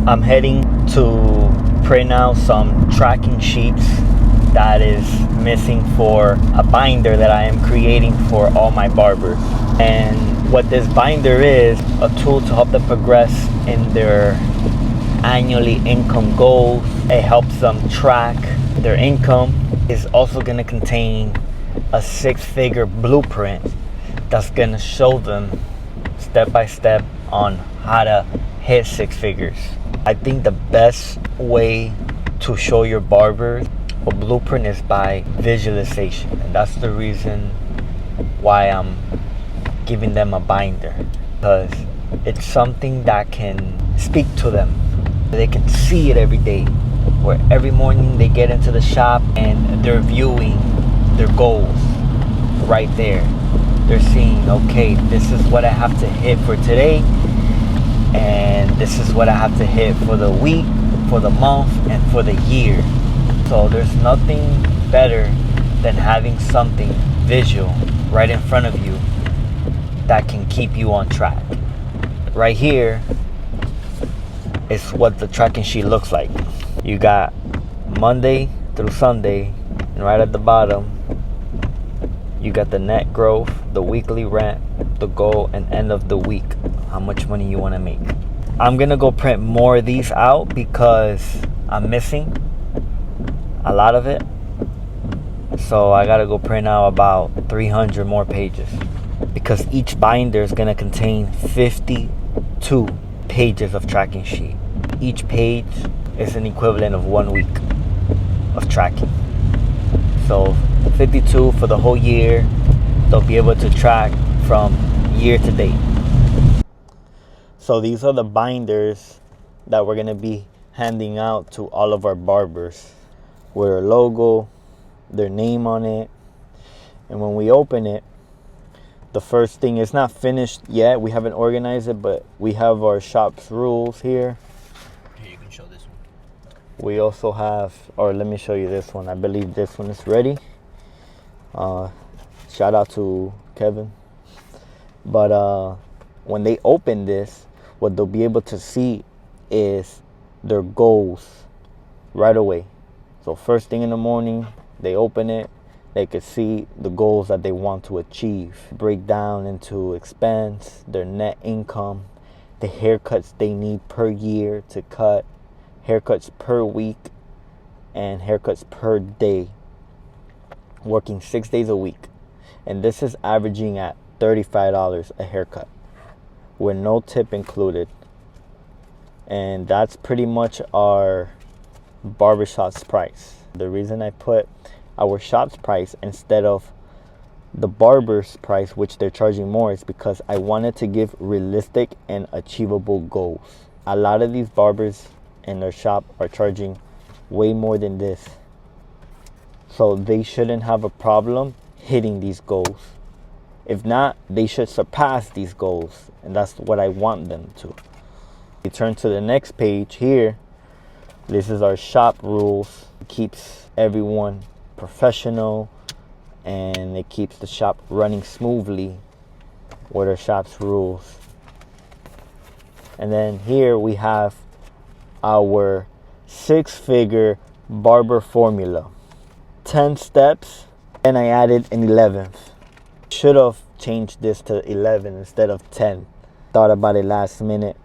I'm heading to print out some tracking sheets that is missing for a binder that I am creating for all my barbers. And what this binder is, a tool to help them progress in their annually income goals. It helps them track their income. It's also going to contain a 6-figure blueprint that's going to show them step by step on how to hit 6 figures. I think the best way to show your barber a blueprint is by visualization, and that's the reason why I'm giving them a binder, because it's something that can speak to them. They can see it every day, where every morning they get into the shop and they're viewing their goals right there. They're seeing, okay, this is what I have to hit for today, and this is what I have to hit for the week, for the month, and for the year. So there's nothing better than having something visual right in front of you that can keep you on track. Right here is what the tracking sheet looks like. You got Monday through Sunday, and right at the bottom you got the net growth, the weekly rent, the goal, and end of the week, how much money you want to make. I'm gonna go print more of these out because I'm missing a lot of it. So I gotta go print out about 300 more pages, because each binder is gonna contain 52 pages of tracking sheet. Each page is an equivalent of 1 week of tracking. So 52 for the whole year. They'll be able to track from year to date. So these are the binders that we're gonna be handing out to all of our barbers, with their logo, their name on it. And when we open it, the first thing, it's not finished yet, we haven't organized it, but we have our shop's rules here. Here, you can show this one. We also have, or let me show you this one. I believe this one is ready. Shout out to Kevin. But when they open this, what they'll be able to see is their goals right away. So first thing in the morning, they open it, they could see the goals that they want to achieve. Break down into expense, their net income, the haircuts they need per year to cut, haircuts per week, and haircuts per day, working 6 days a week. And this is averaging at $35 a haircut, with no tip included. And that's pretty much our barbershop's price. The reason I put our shop's price instead of the barber's price, which they're charging more, is because I wanted to give realistic and achievable goals. A lot of these barbers in their shop are charging way more than this, so they shouldn't have a problem hitting these goals. If not, they should surpass these goals, and that's what I want them to. We turn to the next page here. This is our shop rules. It keeps everyone professional, and it keeps the shop running smoothly with our shop's rules. And then here we have our 6-figure barber formula. 10 steps, and I added an 11th. Should have changed this to 11 instead of 10. Thought about it last minute.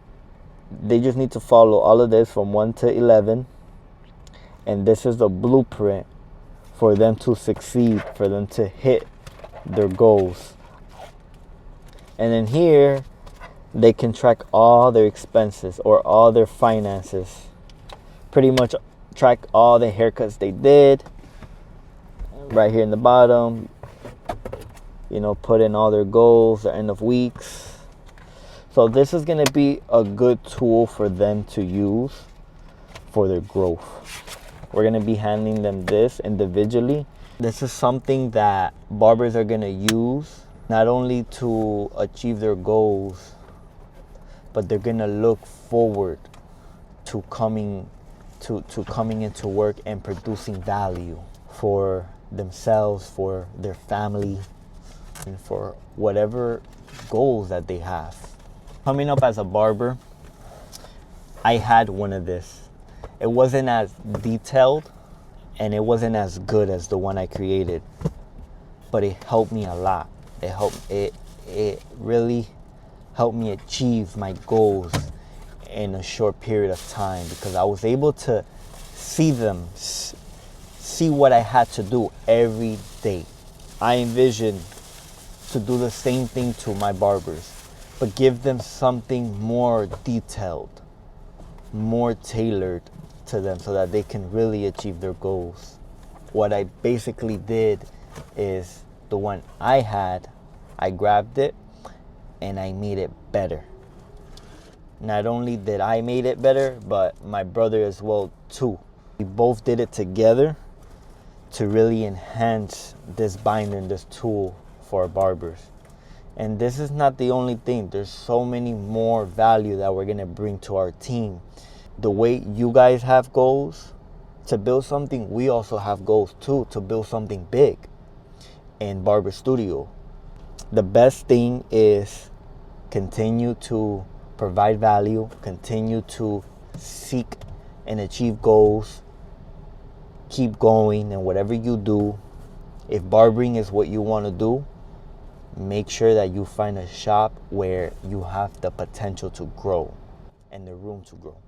They just need to follow all of this from 1 to 11, and this is the blueprint for them to succeed, for them to hit their goals. And then here they can track all their expenses or all their finances, pretty much track all the haircuts they did. Right here in the bottom, you know, put in all their goals, their end of weeks. So this is going to be a good tool for them to use for their growth. We're going to be handing them this individually. This is something that barbers are going to use not only to achieve their goals, but they're going to look forward to coming into work and producing value for themselves, for their family, and for whatever goals that they have. Coming up as a barber, I had one of this. It wasn't as detailed and it wasn't as good as the one I created, but it helped me a lot. It really helped me achieve my goals in a short period of time, because I was able to see them, see what I had to do every day. I envisioned to do the same thing to my barbers, but give them something more detailed, more tailored to them so that they can really achieve their goals. What I basically did is the one I had, I grabbed it and I made it better. Not only did I made it better, but my brother as well too. We both did it together to really enhance this binder and this tool for our barbers. And this is not the only thing. There's so many more value that we're gonna bring to our team. The way you guys have goals to build something, we also have goals too to build something big in Barber Studio. The best thing is continue to provide value, continue to seek and achieve goals, keep going, and whatever you do, if barbering is what you want to do, make sure that you find a shop where you have the potential to grow and the room to grow.